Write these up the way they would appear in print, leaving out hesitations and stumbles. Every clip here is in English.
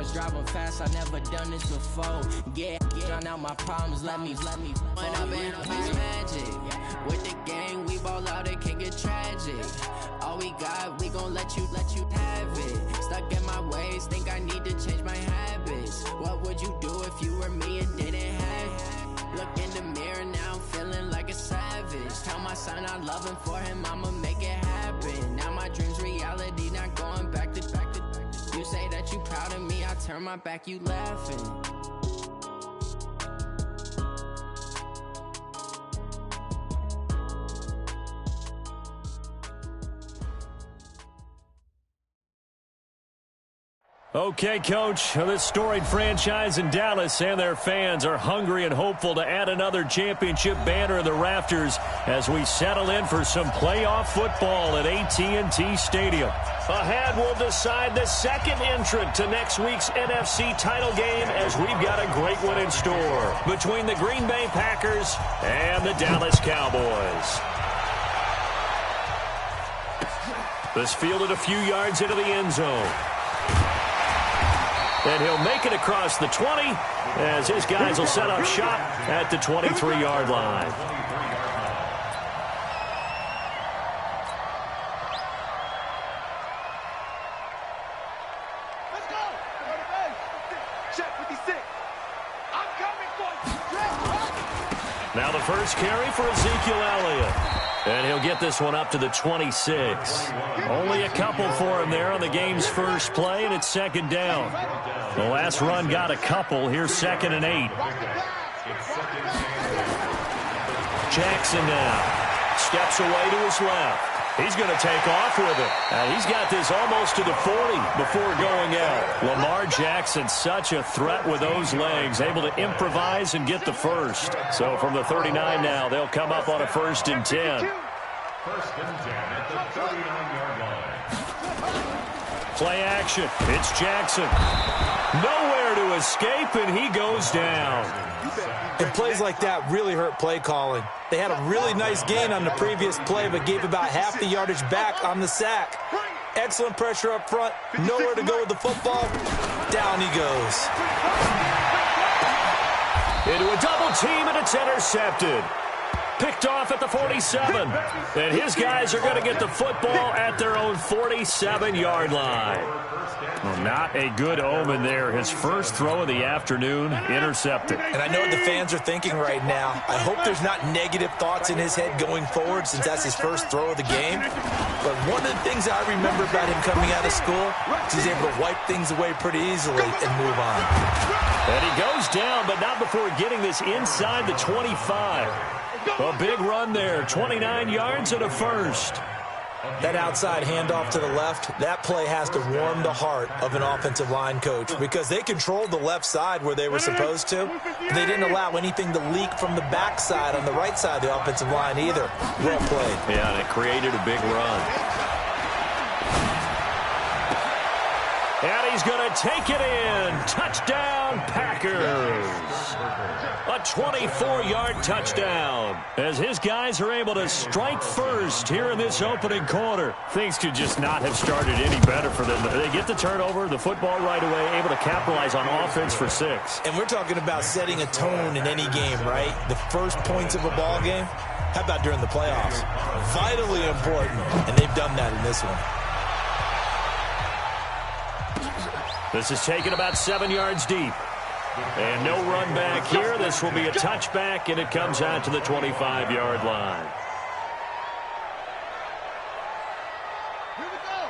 cars, driving fast, I never done this before. Yeah, drown out my problems, let me. When I've been on this magic, with the gang, we ball out, it can get tragic. All we got, we gon' let you have it. Stuck in my ways, think I need to change my habits. What would you do if you were me and didn't have it? Look in the mirror, now I'm feeling like a savage. Tell my son I love him, for him I'ma make it happen. Now my dream's reality, not going back to. You say that you proud of me, I turn my back, you laughing. Okay, Coach, this storied franchise in Dallas and their fans are hungry and hopeful to add another championship banner in the rafters as we settle in for some playoff football at AT&T Stadium. Ahead, we'll decide the second entrant to next week's NFC title game as we've got a great one in store between the Green Bay Packers and the Dallas Cowboys. This fielded a few yards into the end zone. And he'll make it across the 20 as his guys will set up shop at the 23-yard line. Let's go. Check 56. I'm coming for you. Now the first carry for Ezekiel Elliott. And he'll get this one up to the 26. Only a couple for him there on the game's first play, and it's second down. The last run got a couple. Here's 2nd and 8. Jackson now steps away to his left. He's going to take off with it. He's got this almost to the 40 before going out. Lamar Jackson, such a threat with those legs, able to improvise and get the first. So from the 39 now, they'll come up on a 1st and 10. 1st and 10 at the 39-yard line. Play action. It's Jackson. Nowhere to escape, and he goes down. And plays like that really hurt play calling. They had a really nice gain on the previous play, but gave about half the yardage back on the sack. Excellent pressure up front. Nowhere to go with the football. Down he goes. Into a double team, and it's intercepted. Picked off at the 47. And his guys are going to get the football at their own 47-yard line. Well, not a good omen there. His first throw of the afternoon, intercepted. And I know what the fans are thinking right now. I hope there's not negative thoughts in his head going forward since that's his first throw of the game. But one of the things I remember about him coming out of school is he's able to wipe things away pretty easily and move on. And he goes down, but not before getting this inside the 25. A big run there, 29 yards and a first. That outside handoff to the left, that play has to warm the heart of an offensive line coach because they controlled the left side where they were supposed to. They didn't allow anything to leak from the backside on the right side of the offensive line either. Well played. Yeah, and it created a big run. And he's going to take it in. Touchdown, Packers. A 24-yard touchdown as his guys are able to strike first here in this opening quarter. Things could just not have started any better for them. They get the turnover, the football right away, able to capitalize on offense for 6. And we're talking about setting a tone in any game, right? The first points of a ball game. How about during the playoffs? Vitally important, and they've done that in this one. This is taken about 7 yards deep. And no run back here. This will be a touchback, and it comes out to the 25-yard line.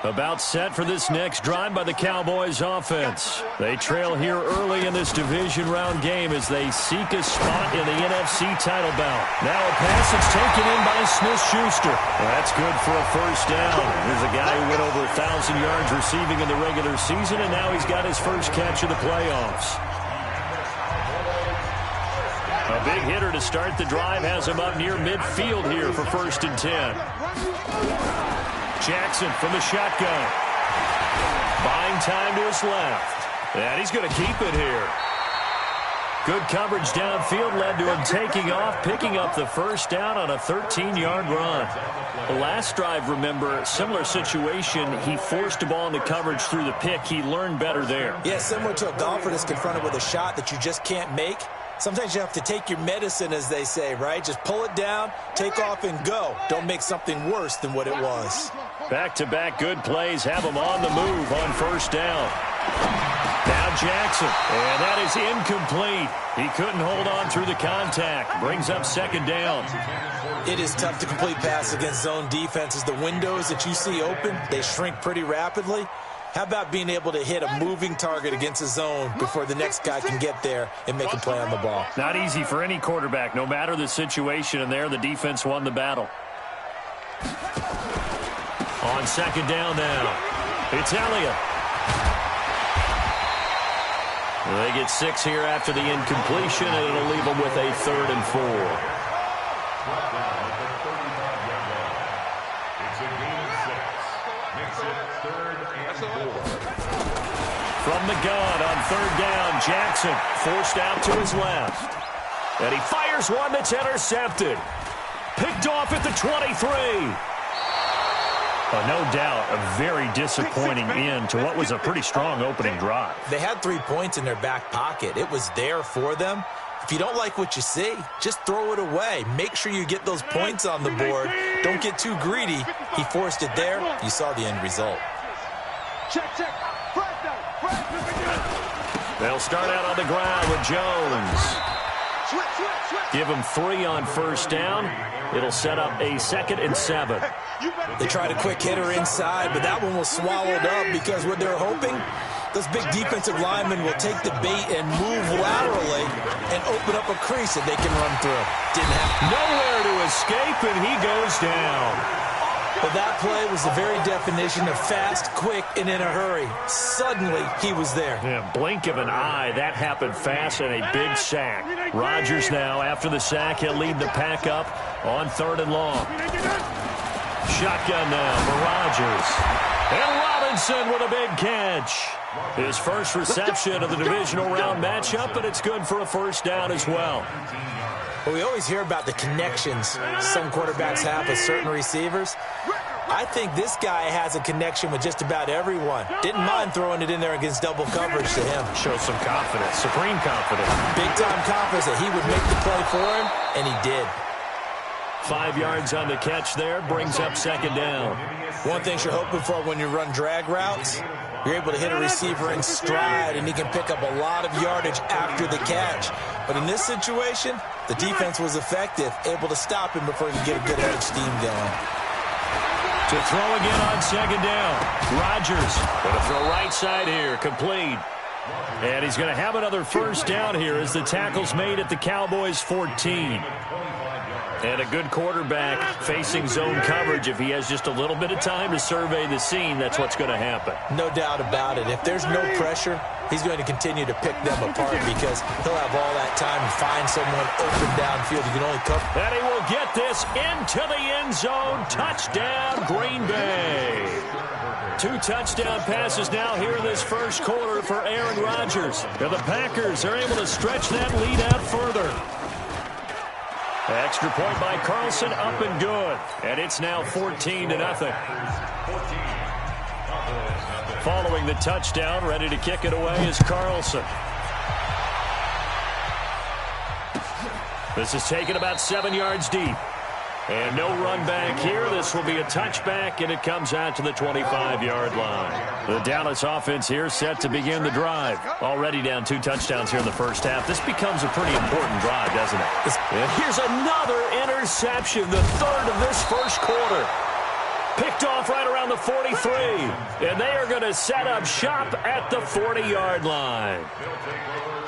About set for this next drive by the Cowboys offense. They trail here early in this division round game as they seek a spot in the NFC title bout. Now a pass that's taken in by Smith-Schuster. That's good for a first down. Here's a guy who went over 1,000 yards receiving in the regular season, and now he's got his first catch of the playoffs. A big hitter to start the drive has him up near midfield here for 1st and 10. Jackson from the shotgun. Buying time to his left. And he's going to keep it here. Good coverage downfield led to him taking off, picking up the first down on a 13-yard run. The last drive, remember, similar situation. He forced the ball into coverage through the pick. He learned better there. Yeah, similar to a golfer that's confronted with a shot that you just can't make. Sometimes you have to take your medicine, as they say, right? Just pull it down, take off, and go. Don't make something worse than what it was. Back-to-back good plays have him on the move on first down. Now Jackson, and that is incomplete. He couldn't hold on through the contact. Brings up second down. It is tough to complete pass against zone defenses. The windows that you see open, they shrink pretty rapidly. How about being able to hit a moving target against a zone before the next guy can get there and make a play on the ball? Not easy for any quarterback, no matter the situation, and there the defense won the battle. On second down now, it's Elliott. They get 6 here after the incompletion, and it'll leave them with a 3rd and 4. It's a gain of 6. Makes it 3rd and 4. From the gun on 3rd down, Jackson forced out to his left. And he fires one that's intercepted. Picked off at the 23. No doubt a very disappointing end to what was a pretty strong opening drive. They had 3 points in their back pocket. It was there for them. If you don't like what you see, just throw it away. Make sure you get those points on the board. Don't get too greedy. He forced it there. You saw the end result. Check. They'll start out on the ground with Jones. Give him 3 on first down. It'll set up a 2nd and 7. They tried a quick hitter inside, but that one was swallowed up because what they're hoping, those big defensive linemen will take the bait and move laterally and open up a crease that they can run through. Didn't happen. Nowhere to escape, and he goes down. But that play was the very definition of fast, quick, and in a hurry. Suddenly, he was there. Yeah, blink of an eye, that happened fast, and a big sack. Rodgers now, after the sack, he'll lead the pack up on 3rd and long. Shotgun now for Rodgers. And Robinson with a big catch. His first reception of the divisional round matchup, but it's good for a first down as well. Well, we always hear about the connections some quarterbacks have with certain receivers. I think this guy has a connection with just about everyone. Didn't mind throwing it in there against double coverage to him. Shows some confidence, supreme confidence. Big-time confidence that he would make the play for him, and he did. 5 yards on the catch there, brings up second down. One thing you're hoping for when you run drag routes, you're able to hit a receiver in stride, and he can pick up a lot of yardage after the catch. But in this situation, the defense was effective, able to stop him before he could get a good head of steam going. To throw again on second down. Rodgers going to throw right side here, complete. And he's going to have another first down here as the tackle's made at the Cowboys' 14. And a good quarterback facing zone coverage. If he has just a little bit of time to survey the scene, that's what's going to happen. No doubt about it. If there's no pressure, he's going to continue to pick them apart because he'll have all that time to find someone open downfield. He can only cover. And he will get this into the end zone. Touchdown, Green Bay. 2 touchdown passes now here in this first quarter for Aaron Rodgers. And the Packers are able to stretch that lead out further. Extra point by Carlson, up and good. And it's now 14-0. Following the touchdown, ready to kick it away is Carlson. This is taken about 7 yards deep. And no run back here. This will be a touchback, and it comes out to the 25-yard line. The Dallas offense here set to begin the drive. Already down 2 touchdowns here in the first half. This becomes a pretty important drive, doesn't it? And here's another interception, the 3rd of this first quarter. Picked off right around the 43. And they are going to set up shop at the 40-yard line.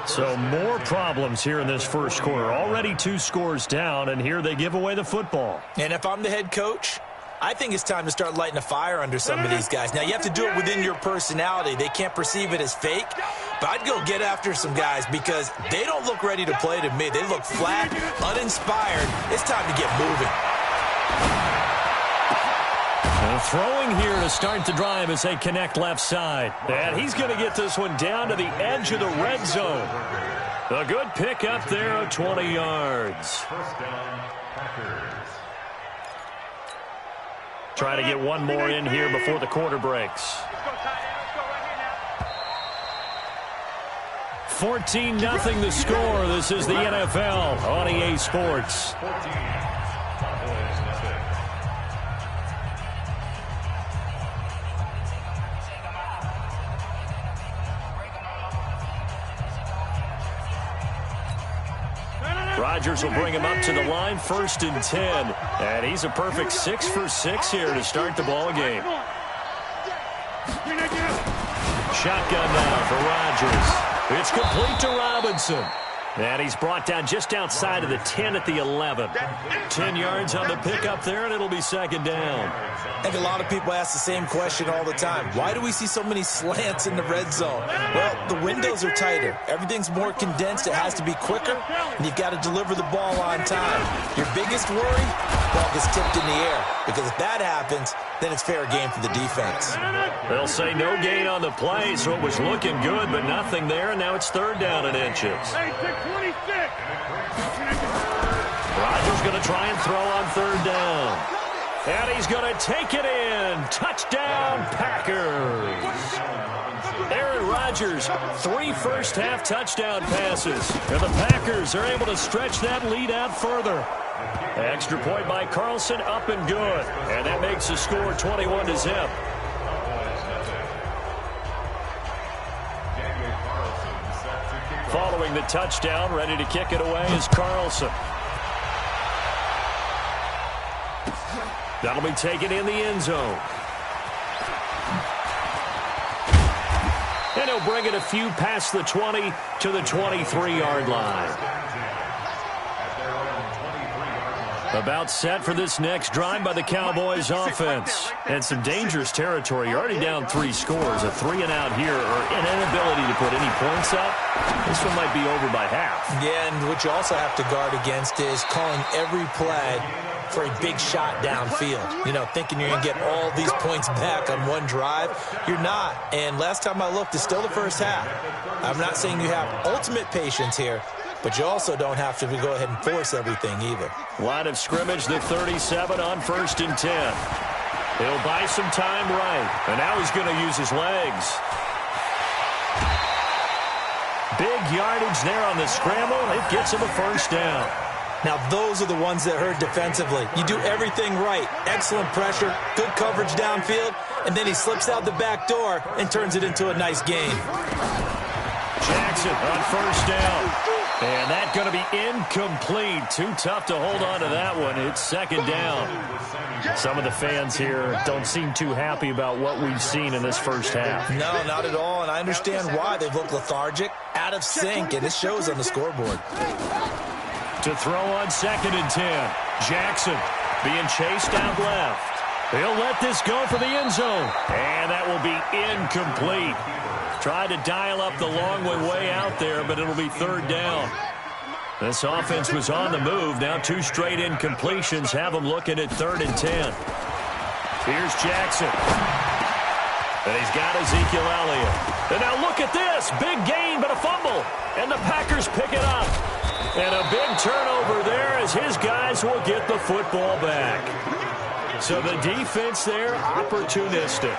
So more problems here in this first quarter. Already 2 scores down, and here they give away the football. And if I'm the head coach, I think it's time to start lighting a fire under some of these guys. Now, you have to do it within your personality. They can't perceive it as fake. But I'd go get after some guys because they don't look ready to play to me. They look flat, uninspired. It's time to get moving. Throwing here to start the drive as they connect left side. And he's going to get this one down to the edge of the red zone. A good pick up there of 20 yards. First down, Packers. Try to get one more in here before the quarter breaks. 14-0 the score. This is the NFL on EA Sports. 14. Cowboys, nothing. Rodgers will bring him up to the line, 1st and 10. And he's a perfect 6 for 6 here to start the ball game. Shotgun now for Rodgers. It's complete to Robinson. And he's brought down just outside of the 10 at the 11. 10 yards on the pickup there, and it'll be 2nd down. I think a lot of people ask the same question all the time. Why do we see so many slants in the red zone? Well, the windows are tighter. Everything's more condensed. It has to be quicker, and you've got to deliver the ball on time. Your biggest worry? Ball gets tipped in the air. Because if that happens, then it's fair game for the defense. They'll say no gain on the play, so it was looking good, but nothing there, and now it's 3rd down and inches. Rodgers going to try and throw on 3rd down. And he's going to take it in. Touchdown, Packers. Aaron Rodgers, 3 first-half touchdown passes. And the Packers are able to stretch that lead out further. Extra point by Carlson, up and good. And that makes the score 21-0. Following the touchdown, ready to kick it away is Carlson. That'll be taken in the end zone. And he'll bring it a few past the 20 to the 23-yard line. About set for this next drive by the Cowboys offense. And some dangerous territory. You're already down 3 scores. A 3-and-out here, or an inability to put any points up. This one might be over by half. Yeah, and what you also have to guard against is calling every play for a big shot downfield. You know, thinking you're going to get all these points back on one drive. You're not. And last time I looked, it's still the first half. I'm not saying you have ultimate patience here, but you also don't have to go ahead and force everything either. Line of scrimmage, the 37 on 1st and 10. He'll buy some time right. And now he's going to use his legs. Big yardage there on the scramble. It gets him a 1st down. Now, those are the ones that hurt defensively. You do everything right. Excellent pressure, good coverage downfield, and then he slips out the back door and turns it into a nice gain. Jackson on 1st down. And that's going to be incomplete. Too tough to hold on to that one. It's 2nd down. Some of the fans here don't seem too happy about what we've seen in this first half. No, not at all, and I understand why. They've looked lethargic, out of sync, and it shows on the scoreboard. To throw on 2nd and 10. Jackson being chased out left. He'll let this go for the end zone. And that will be incomplete. Tried to dial up the long way out there, but it'll be 3rd down. This offense was on the move. Now 2 straight incompletions have them looking at 3rd and 10. Here's Jackson. And he's got Ezekiel Elliott. And now look at this. Big gain, but a fumble. And the Packers pick it up. And a big turnover there as his guys will get the football back. So the defense there, opportunistic.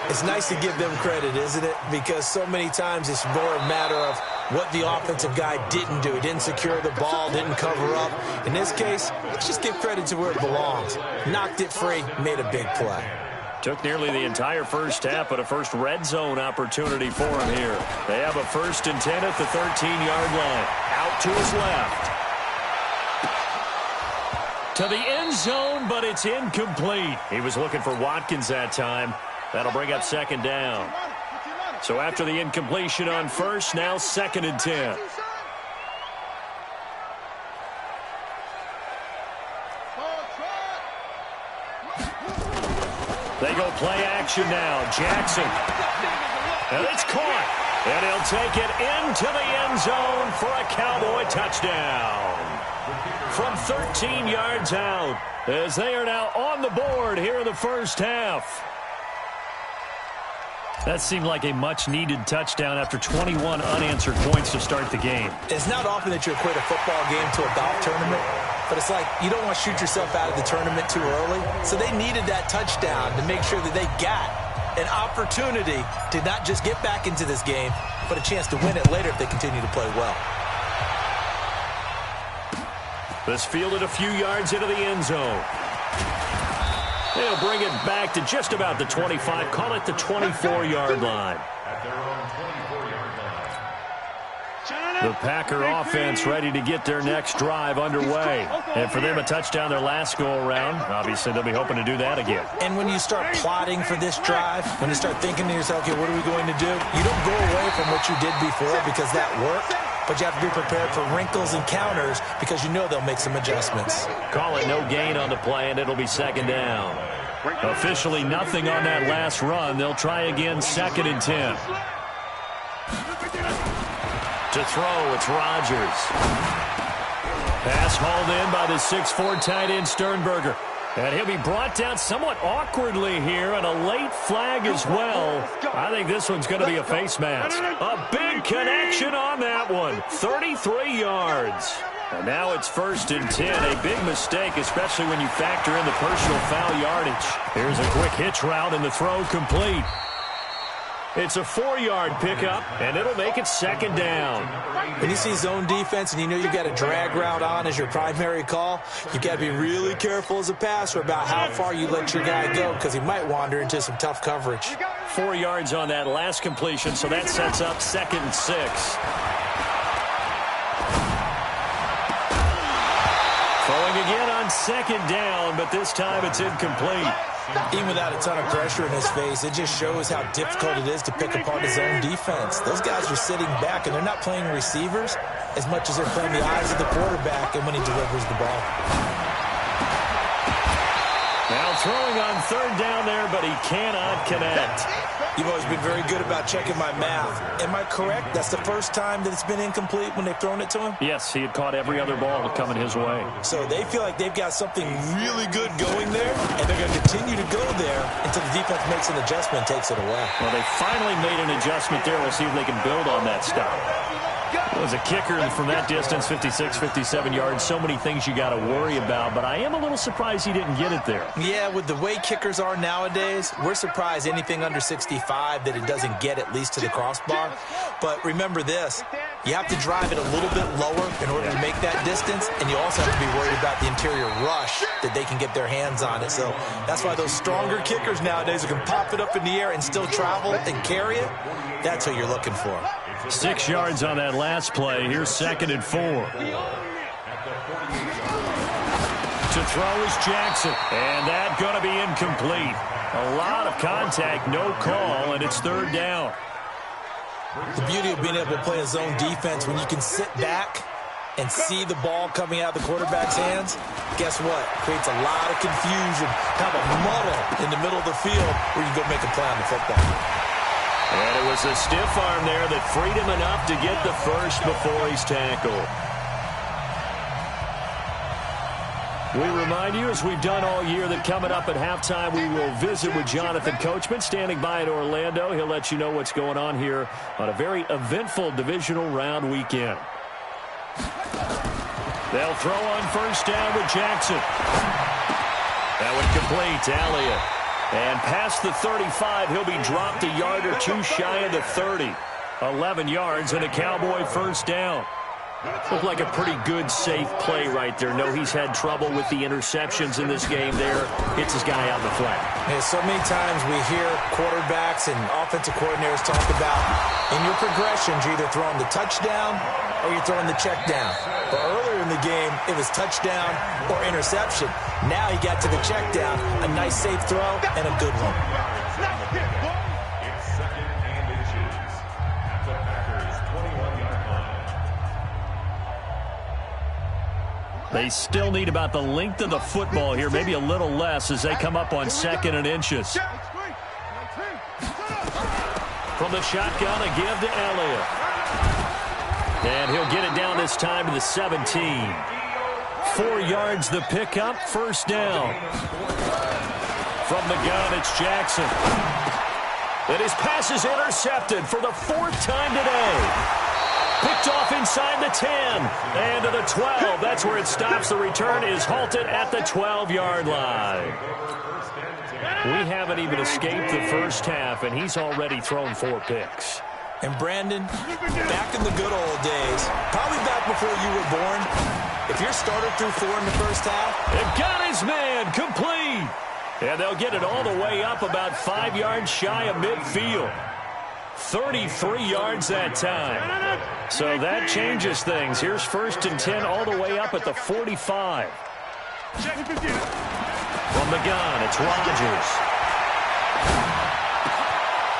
It's nice to give them credit, isn't it? Because so many times it's more a matter of what the offensive guy didn't do. He didn't secure the ball, didn't cover up. In this case, let's just give credit to where it belongs. Knocked it free, made a big play. Took nearly the entire first half, but a first red zone opportunity for him here. They have a 1st and 10 at the 13-yard line. Out to his left. To the end zone, but it's incomplete. He was looking for Watkins that time. That'll bring up 2nd down. So after the incompletion on 1st, now 2nd and 10. They go play action now. Jackson. And it's caught. And he'll take it into the end zone for a Cowboy touchdown. From 13 yards out, as they are now on the board here in the first half. That seemed like a much-needed touchdown after 21 unanswered points to start the game. It's not often that you equate a football game to a golf tournament, but it's like you don't want to shoot yourself out of the tournament too early. So they needed that touchdown to make sure that they got an opportunity to not just get back into this game, but a chance to win it later if they continue to play well. This fielded a few yards into the end zone. They'll bring it back to just about the 25. Call it the 24-yard line. At their own 24-yard line. The Packer offense ready to get their next drive underway. And for them, a touchdown their last go-around. Obviously, they'll be hoping to do that again. And when you start plotting for this drive, when you start thinking to yourself, okay, what are we going to do? You don't go away from what you did before because that worked. But you have to be prepared for wrinkles and counters because you know they'll make some adjustments. Call it no gain on the play, and it'll be second down. Officially nothing on that last run. They'll try again, 2nd and 10. To throw, it's Rodgers. Pass hauled in by the 6'4" tight end Sternberger. And he'll be brought down somewhat awkwardly here, and a late flag as well. I think this one's going to be a face mask. A big connection on that one. 33 yards. And now it's 1st and 10. A big mistake, especially when you factor in the personal foul yardage. Here's a quick hitch route, and the throw complete. It's a 4-yard pickup, and it'll make it 2nd down. When you see zone defense and you know you've got a drag route on as your primary call, you've got to be really careful as a passer about how far you let your guy go because he might wander into some tough coverage. 4 yards on that last completion, so that sets up 2nd and 6. Throwing again on 2nd down, but this time it's incomplete. Even without a ton of pressure in his face, it just shows how difficult it is to pick apart his own defense. Those guys are sitting back, and they're not playing receivers as much as they're playing the eyes of the quarterback and when he delivers the ball. Now throwing on 3rd down there, but he cannot connect. You've always been very good about checking my math. Am I correct? That's the first time that it's been incomplete when they've thrown it to him? Yes, he had caught every other ball coming his way. So they feel like they've got something really good going there, and they're going to continue to go there until the defense makes an adjustment and takes it away. Well, they finally made an adjustment there. We'll see if they can build on that stop. It was a kicker from that distance, 56, 57 yards. So many things you got to worry about, but I am a little surprised he didn't get it there. Yeah, with the way kickers are nowadays, we're surprised anything under 65 that it doesn't get at least to the crossbar. But remember this, you have to drive it a little bit lower in order to make that distance, and you also have to be worried about the interior rush that they can get their hands on it. So that's why those stronger kickers nowadays who can pop it up in the air and still travel and carry it, that's what you're looking for. 6 yards on that last play. Here's 2nd and 4. To throw is Jackson. And that's going to be incomplete. A lot of contact, no call, and it's 3rd down. The beauty of being able to play a zone defense when you can sit back and see the ball coming out of the quarterback's hands, guess what? Creates a lot of confusion, kind of a muddle in the middle of the field where you go make a play on the football. And it was a stiff arm there that freed him enough to get the first before he's tackled. We remind you, as we've done all year, that coming up at halftime, we will visit with Jonathan Coachman, standing by in Orlando. He'll let you know what's going on here on a very eventful divisional round weekend. They'll throw on 1st down with Jackson. That would complete to Elliott. And past the 35, he'll be dropped a yard or two shy of the 30. 11 yards and a Cowboy 1st down. Looked like a pretty good, safe play right there. No, he's had trouble with the interceptions in this game there. Hits his guy out in the flat. Yeah, so many times we hear quarterbacks and offensive coordinators talk about in your progressions, you're either throwing the touchdown or you're throwing the check down. But earlier in the game, it was touchdown or interception. Now he got to the check down. A nice, safe throw and a good one. It's 2nd and inches at the Packers' 21-yard line. They still need about the length of the football here, maybe a little less as they come up on 2nd and inches. From the shotgun, a give to Elliott. And he'll get it down this time to the 17. 4 yards the pickup, 1st down. From the gun, it's Jackson. And his pass is intercepted for the fourth time today. Picked off inside the 10 and to the 12. That's where it stops. The return is halted at the 12-yard line. We haven't even escaped the first half, and he's already thrown 4 picks. And Brandon, back in the good old days, probably back before you were born, if your starter threw 4 in the first half. They've got his man complete. And they'll get it all the way up about 5 yards shy of midfield. 33 yards that time. So that changes things. Here's 1st and 10 all the way up at the 45. From the gun, it's Rodgers.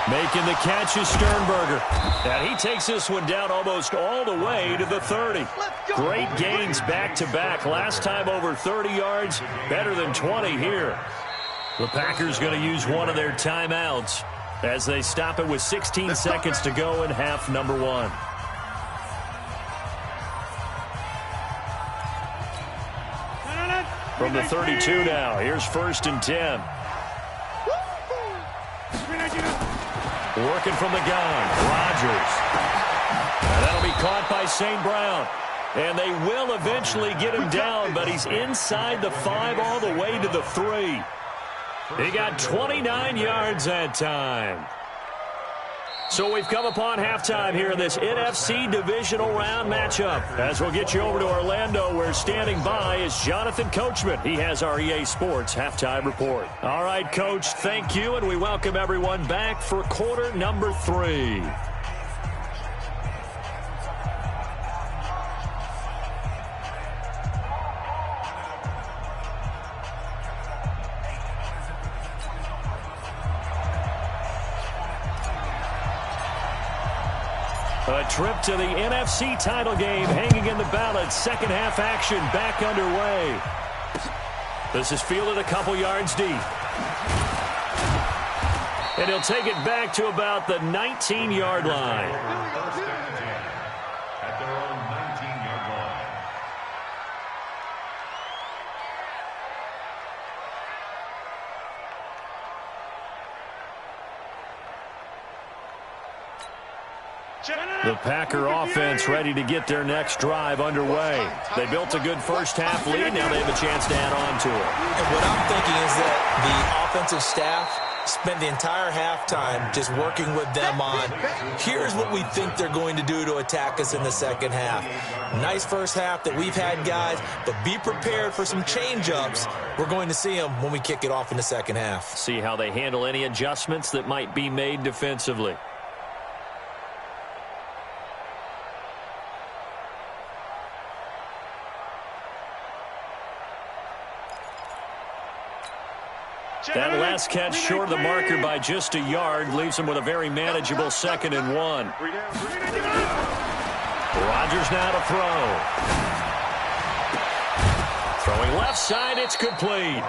Making the catch is Sternberger. And he takes this one down almost all the way to the 30. Great gains back-to-back. Last time over 30 yards, better than 20 here. The Packers going to use one of their timeouts as they stop it with 16 seconds to go in half number 1. From the 32 now, here's 1st and 10. Working from the gun, Rodgers. And that'll be caught by St. Brown. And they will eventually get him down, but he's inside the 5 all the way to the 3. He got 29 yards that time. So we've come upon halftime here in this NFC Divisional Round matchup. As we'll get you over to Orlando, where standing by is Jonathan Coachman. He has our EA Sports Halftime Report. All right, Coach, thank you, and we welcome everyone back for quarter number 3. A trip to the NFC title game hanging in the balance. Second half action back underway. This is fielded a couple yards deep. And he'll take it back to about the 19-yard line. At their own 19-yard line. The Packer offense ready to get their next drive underway. They built a good first half lead. Now they have a chance to add on to it. And what I'm thinking is that the offensive staff spent the entire halftime just working with them on, here's what we think they're going to do to attack us in the second half. Nice first half that we've had, guys, but be prepared for some change-ups. We're going to see them when we kick it off in the second half. See how they handle any adjustments that might be made defensively. That last catch short of the marker by just a yard leaves him with a very manageable 2nd and 1. Rodgers now to throw. Throwing left side, it's complete.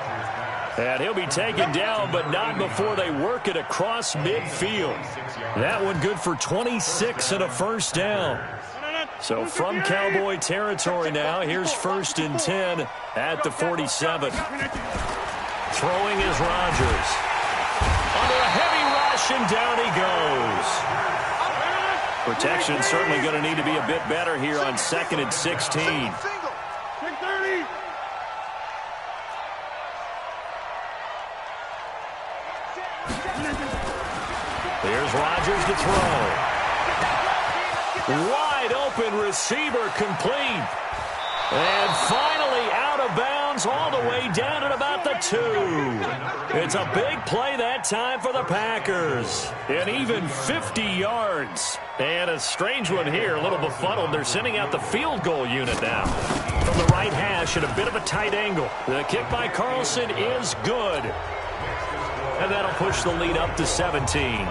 And he'll be taken down, but not before they work it across midfield. That one good for 26 and a first down. So from Cowboy territory now, here's 1st and 10 at the 47. Throwing is Rodgers. Under a heavy rush, and down he goes. Protection certainly going to need to be a bit better here on 2nd and 16. Here's Rodgers to throw. Wide open receiver complete. And finally out of bounds all the way down at about the 2. It's a big play that time for the Packers. And even 50 yards. And a strange one here, a little befuddled. They're sending out the field goal unit now. From the right hash at a bit of a tight angle. The kick by Carlson is good. And that'll push the lead up to 17.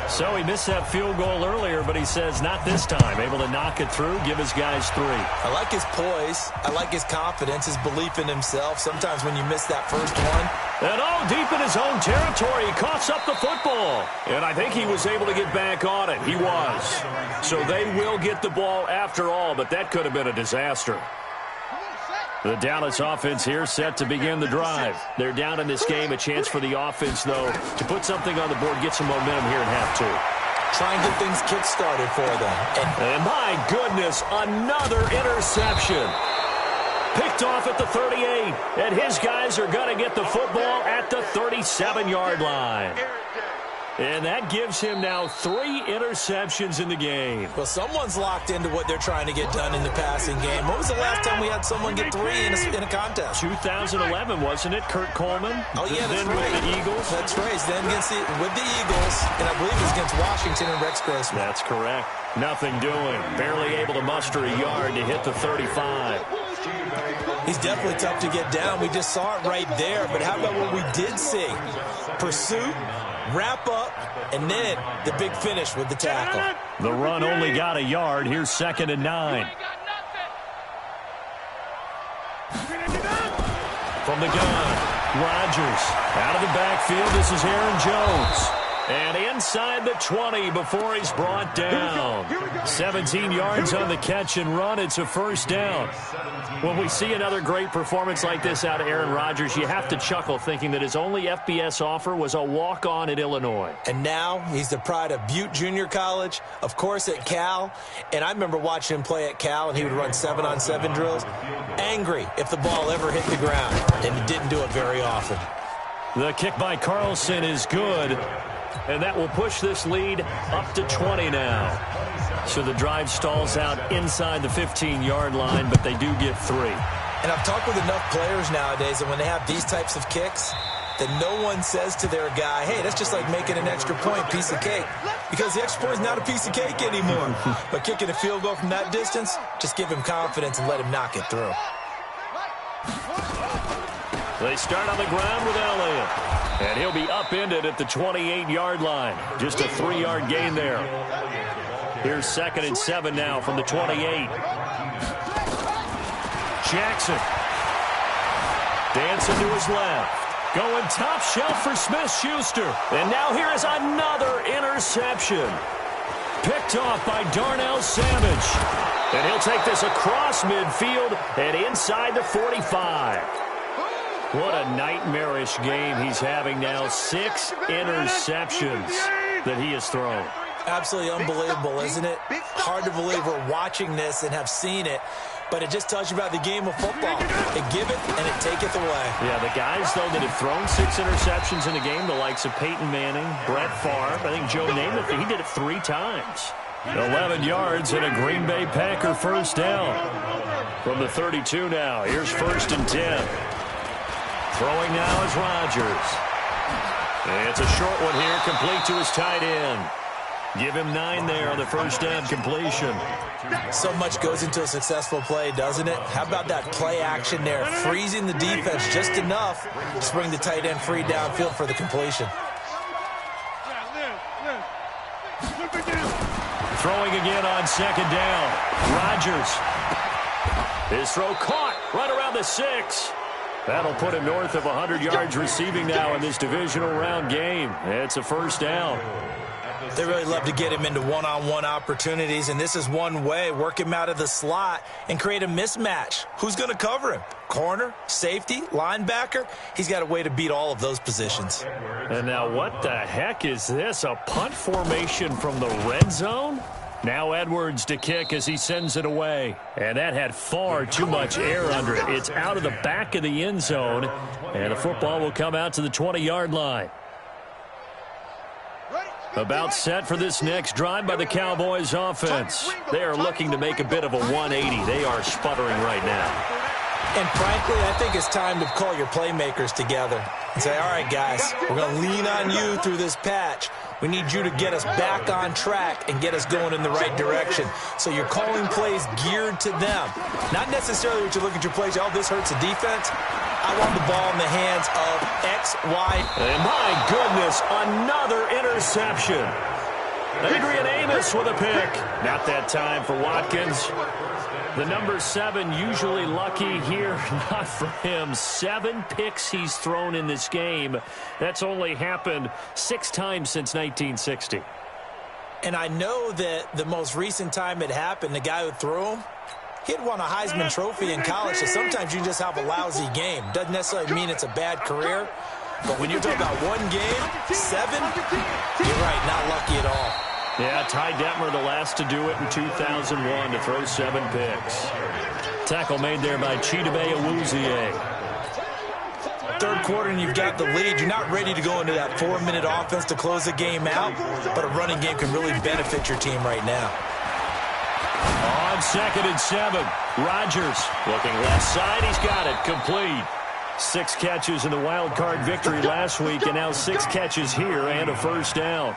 So he missed that field goal earlier, but he says not this time. Able to knock it through, give his guys 3. I like his poise. I like his confidence, his belief in himself. Sometimes when you miss that first one. And all deep in his own territory, he coughs up the football. And I think he was able to get back on it. He was. So they will get the ball after all, but that could have been a disaster. The Dallas offense here set to begin the drive. They're down in this game. A chance for the offense, though, to put something on the board, get some momentum here in half two. Try and get things kick-started for them. And my goodness, another interception. Picked off at the 38. And his guys are going to get the football at the 37-yard line. And that gives him now 3 interceptions in the game. Well, someone's locked into what they're trying to get done in the passing game. When was the last time we had someone get 3 in a contest? 2011, wasn't it, Kurt Coleman? Oh, yeah, that's then right. with the Eagles? That's right. Then with the Eagles, and I believe it was against Washington and Rex Grossman. That's correct. Nothing doing. Barely able to muster a yard to hit the 35. He's definitely tough to get down. We just saw it right there. But how about what we did see? Pursuit, wrap up, and then the big finish with the tackle. The run only got a yard. Here's 2nd and 9. From the gun, Rodgers out of the backfield. This is Aaron Jones. And inside the 20 before he's brought down. 17 yards on the catch and run. It's a first down. When we see another great performance like this out of Aaron Rodgers, you have to chuckle thinking that his only FBS offer was a walk-on at Illinois. And now he's the pride of Butte Junior College, of course at Cal. And I remember watching him play at Cal, and he would run 7-on-7 drills. Angry if the ball ever hit the ground, and he didn't do it very often. The kick by Carlson is good. And that will push this lead up to 20 now. So the drive stalls out inside the 15-yard line, but they do get 3. And I've talked with enough players nowadays that when they have these types of kicks, that no one says to their guy, hey, that's just like making an extra point, piece of cake. Because the extra point is not a piece of cake anymore. But kicking a field goal from that distance, just give him confidence and let him knock it through. They start on the ground with Elliott. And he'll be upended at the 28-yard line. Just a 3-yard gain there. Here's 2nd and 7 now from the 28. Jackson. Dancing to his left. Going top shelf for Smith-Schuster. And now here is another interception. Picked off by Darnell Savage. And he'll take this across midfield and inside the 45. What a nightmarish game he's having now. 6 interceptions that he has thrown. Absolutely unbelievable, isn't it? Hard to believe we're watching this and have seen it, but it just tells you about the game of football. It giveth and it taketh away. Yeah, the guys, though, that have thrown 6 interceptions in a game, the likes of Peyton Manning, Brett Favre, I think Joe Namath, he did it 3 times. 11 yards and a Green Bay Packer first down. From the 32 now, here's 1st and 10. Throwing now is Rodgers. It's a short one here, complete to his tight end. Give him 9 there on the first down completion. So much goes into a successful play, doesn't it? How about that play action there, freezing the defense just enough to bring the tight end free downfield for the completion. Throwing again on 2nd down. Rodgers. His throw caught right around the 6. That'll put him north of 100 yards receiving now in this divisional round game. It's a first down. They really love to get him into one-on-one opportunities, and this is one way. Work him out of the slot and create a mismatch. Who's going to cover him? Corner, safety, linebacker? He's got a way to beat all of those positions. And now what the heck is this? A punt formation from the red zone? Now Edwards to kick as he sends it away. And that had far too much air under it. It's out of the back of the end zone. And the football will come out to the 20-yard line. About set for this next drive by the Cowboys offense. They are looking to make a bit of a 180. They are sputtering right now. And frankly, I think it's time to call your playmakers together and say, all right, guys, we're going to lean on you through this patch. We need you to get us back on track and get us going in the right direction. So you're calling plays geared to them. Not necessarily what you look at your plays, oh, this hurts the defense. I want the ball in the hands of X, Y. And my goodness, another interception. Adrian Amos with a pick. Not that time for Watkins. The number 7 usually lucky here. Not for him. 7 picks he's thrown in this game. That's only happened 6 times since 1960. And I know that the most recent time it happened, the guy who threw him, He had won a Heisman Trophy in college, so sometimes you just have a lousy game. Doesn't necessarily mean it's a bad career, but when you're talking about one game, 7, you're right, not lucky at all. Yeah, Ty Detmer, the last to do it in 2001 to throw 7 picks. Tackle made there by Chidobe Awuzie. Third quarter and you've got the lead. You're not ready to go into that 4-minute offense to close the game out, but a running game can really benefit your team right now. On 2nd and 7, Rodgers looking left side. He's got it. Complete. 6 catches in the wild card victory last week, and now 6 catches here and a first down.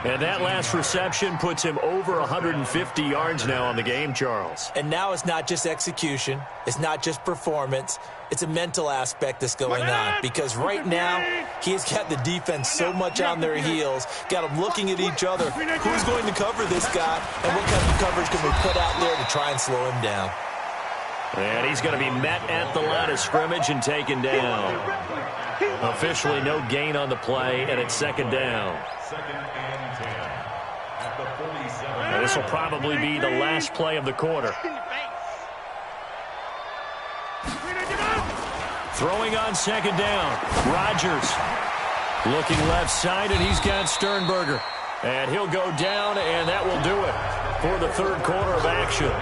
And that last reception puts him over 150 yards now on the game, Charles. And now it's not just execution. It's not just performance. It's a mental aspect that's going on. Because right now, he's got the defense so much on their heels, got them looking at each other. Who's going to cover this guy, and what kind of coverage can we put out there to try and slow him down? And he's going to be met at the line of scrimmage and taken down. Officially no gain on the play, and it's 2nd down. 2nd and 10 at the 47. And this will probably be the last play of the quarter. Throwing on 2nd down. Rodgers looking left side, and he's got Sternberger. And he'll go down, and that will do it for the 3rd quarter of action.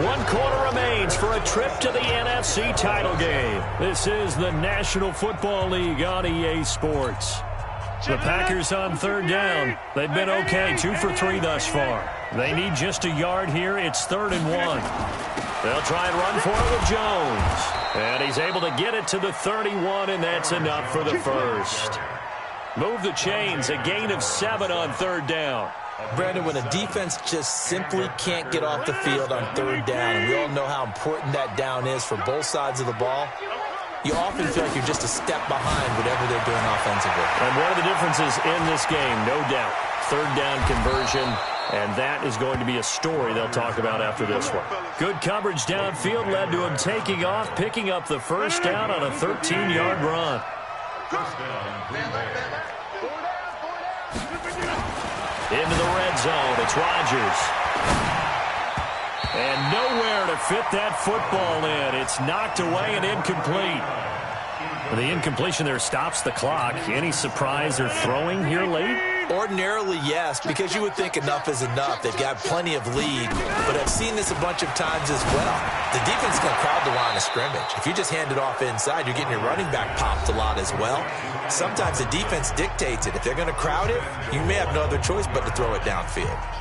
1 quarter remains for a trip to the NFC title game. This is the National Football League on EA Sports. The Packers on 3rd down. They've been okay, 2 for 3 thus far. They need just a yard here. It's 3rd and 1. They'll try and run for it with Jones. And he's able to get it to the 31, and that's enough for the first. Move the chains, a gain of 7 on 3rd down. Brandon, when a defense just simply can't get off the field on 3rd down, and we all know how important that down is for both sides of the ball, you often feel like you're just a step behind whatever they're doing offensively. And one of the differences in this game, no doubt, 3rd down conversion, and that is going to be a story they'll talk about after this one. Good coverage downfield led to him taking off, picking up the first down on a 13-yard run. First down, Green Bay. Into the red zone, it's Rodgers. And nowhere to fit that football in. It's knocked away and incomplete. The incompletion there stops the clock. Any surprise they're throwing here late? Ordinarily, yes, because you would think enough is enough. They've got plenty of lead, but I've seen this a bunch of times as well. The defense is going to crowd the line of scrimmage. If you just hand it off inside, you're getting your running back popped a lot as well. Sometimes the defense dictates it. If they're going to crowd it, you may have no other choice but to throw it downfield.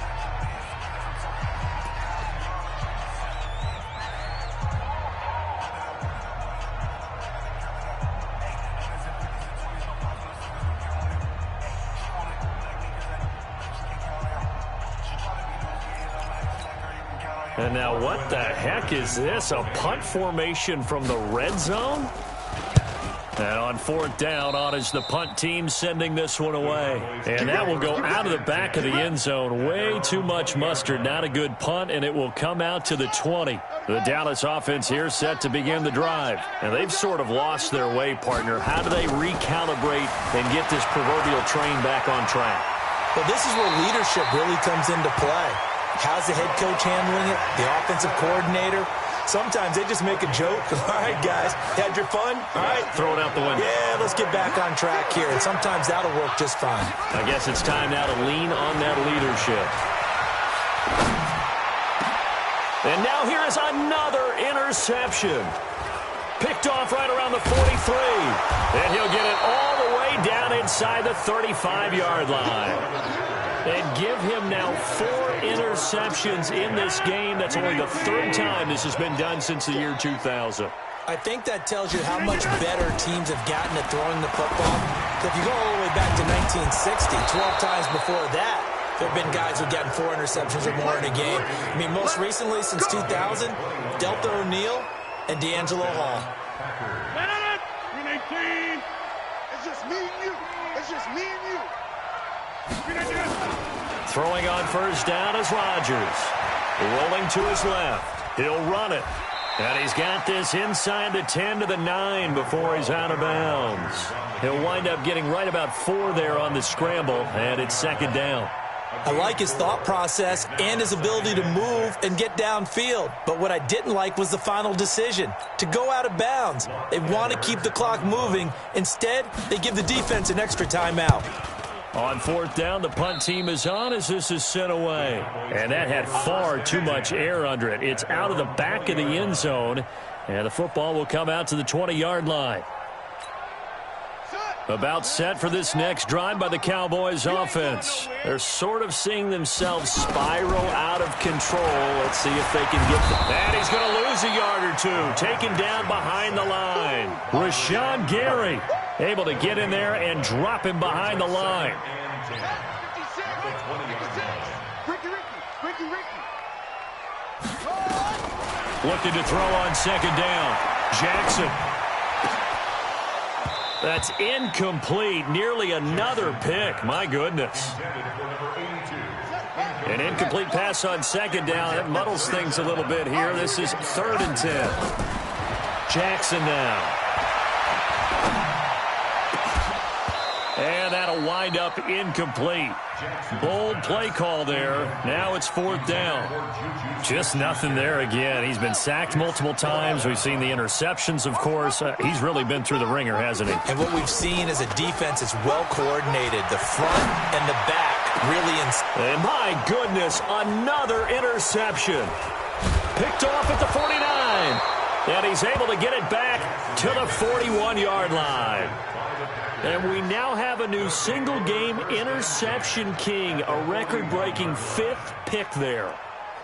And now what the heck is this? A punt formation from the red zone? And on 4th down, on is the punt team sending this one away. And that will go out of the back of the end zone. Way too much mustard. Not a good punt, and it will come out to the 20. The Dallas offense here set to begin the drive. And they've sort of lost their way, partner. How do they recalibrate and get this proverbial train back on track? Well, this is where leadership really comes into play. How's the head coach handling it? The offensive coordinator? Sometimes they just make a joke. All right, guys, had your fun? All right. Throw it out the window. Yeah, let's get back on track here. And sometimes that'll work just fine. I guess it's time now to lean on that leadership. And now here is another interception. Picked off right around the 43. And he'll get it all the way down inside the 35-yard line. And give him now 4 interceptions in this game. That's only the 3rd time this has been done since the year 2000. I think that tells you how much better teams have gotten at throwing the football. If you go all the way back to 1960, 12 times before that, there have been guys who've gotten 4 interceptions or more in a game. I mean, most recently, since 2000, Delta O'Neal and D'Angelo Hall. It's just me and you. It's just me and you. Throwing on 1st down is Rodgers. Rolling to his left. He'll run it. And he's got this inside the 10 to the 9 before he's out of bounds. He'll wind up getting right about 4 there on the scramble, and it's 2nd down. I like his thought process and his ability to move and get downfield. But what I didn't like was the final decision, to go out of bounds. They want to keep the clock moving. Instead, they give the defense an extra timeout. On fourth down, the punt team is on as this is sent away. And that had far too much air under it. It's out of the back of the end zone, and the football will come out to the 20-yard line. About set for this next drive by the Cowboys offense. They're sort of seeing themselves spiral out of control. Let's see if they can get them. And he's going to lose a yard or two. Taken down behind the line. Rashawn Gary able to get in there and drop him behind the line. Looking to throw on second down. Jackson. That's incomplete. Nearly another pick. My goodness. An incomplete pass on second down. That muddles things a little bit here. This is 3rd and 10. Jackson now. And that'll wind up incomplete. Bold play call there. Now it's 4th down. Just nothing there again. He's been sacked multiple times. We've seen the interceptions, of course. He's really been through the ringer, hasn't he? And what we've seen is a defense that's well coordinated. The front and the back really And my goodness, another interception. Picked off at the 49. And he's able to get it back to the 41-yard line. And we now have a new single-game interception king, a record-breaking 5th pick there.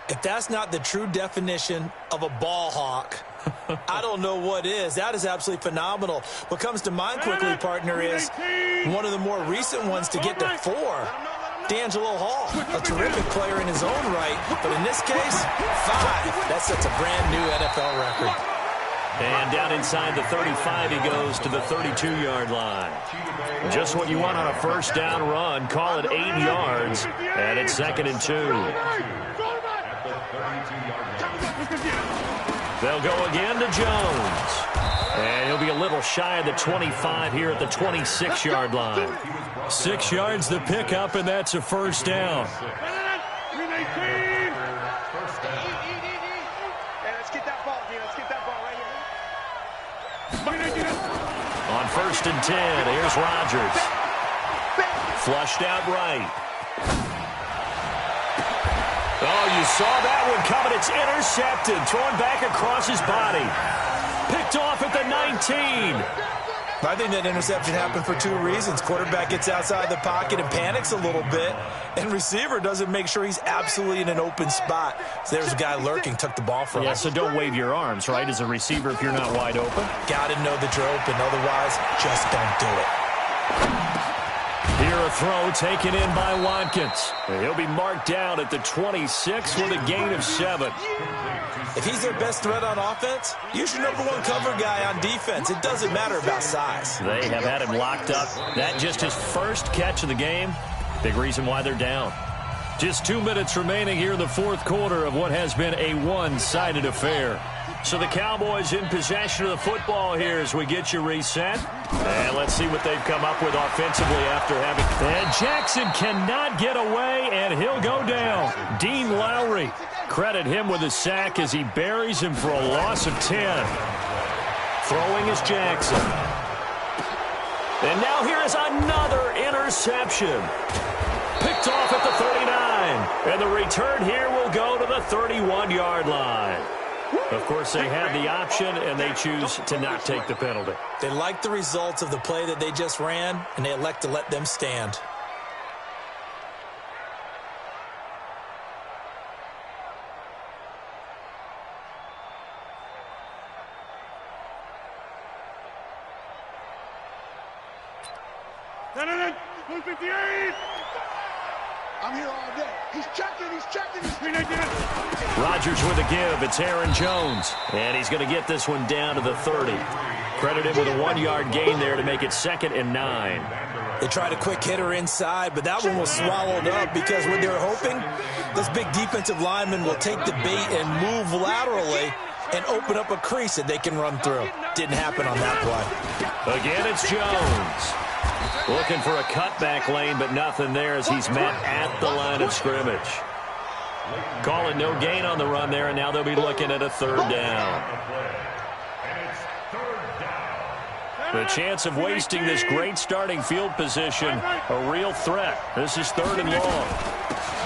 If that's not the true definition of a ball hawk, I don't know what is. That is absolutely phenomenal. What comes to mind quickly, partner, is one of the more recent ones to get to 4. D'Angelo Hall, a terrific player in his own right, but in this case, 5. That sets a brand-new NFL record. And down inside the 35, he goes to the 32-yard line. Just what you want on a first down run. Call it 8 yards, and it's 2nd and 2. They'll go again to Jones. And he'll be a little shy of the 25 here at the 26-yard line. 6 yards the pickup, and that's a first down. On 1st and 10, here's Rodgers. Flushed out right. Oh, you saw that one coming. It's intercepted. Thrown back across his body. Picked off at the 19. I think that interception happened for 2 reasons. Quarterback gets outside the pocket and panics a little bit, and receiver doesn't make sure he's absolutely in an open spot. So there's a guy lurking, took the ball from him. Yeah, so don't wave your arms, right, as a receiver if you're not wide open. Got to know that you're open. Otherwise, just don't do it. Here a throw taken in by Watkins. He'll be marked down at the 26 with a gain of 7. If he's their best threat on offense, use your #1 cover guy on defense. It doesn't matter about size. They have had him locked up. That just his first catch of the game. Big reason why they're down. Just 2 minutes remaining here in the 4th quarter of what has been a one-sided affair. So the Cowboys in possession of the football here as we get you reset. And let's see what they've come up with offensively after having... And Jackson cannot get away, and he'll go down. Dean Lowry, credit him with a sack as he buries him for a loss of 10. Throwing is Jackson. And now here is another interception. Picked off at the 39. And the return here will go to the 31-yard line. Of course, they had the option, and they choose to not take the penalty. They like the results of the play that they just ran, and they elect to let them stand. Maddenin, 158. I'm here all day. He's checking. Rodgers with a give. It's Aaron Jones. And he's going to get this one down to the 30. Credit him with a 1-yard gain there to make it 2nd and 9. They tried a quick hitter inside, but that one was swallowed up because what they were hoping, those big defensive linemen will take the bait and move laterally and open up a crease that they can run through. Didn't happen on that play. Again, it's Jones. Looking for a cutback lane, but nothing there as he's met at the line of scrimmage. Calling no gain on the run there, and now they'll be looking at a third down. The chance of wasting this great starting field position, a real threat. This is third and long.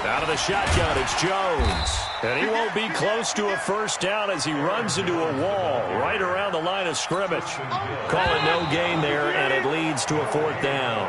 Out of the shotgun, it's Jones. And he won't be close to a first down as he runs into a wall right around the line of scrimmage. Calling no gain there, and it leads to a fourth down.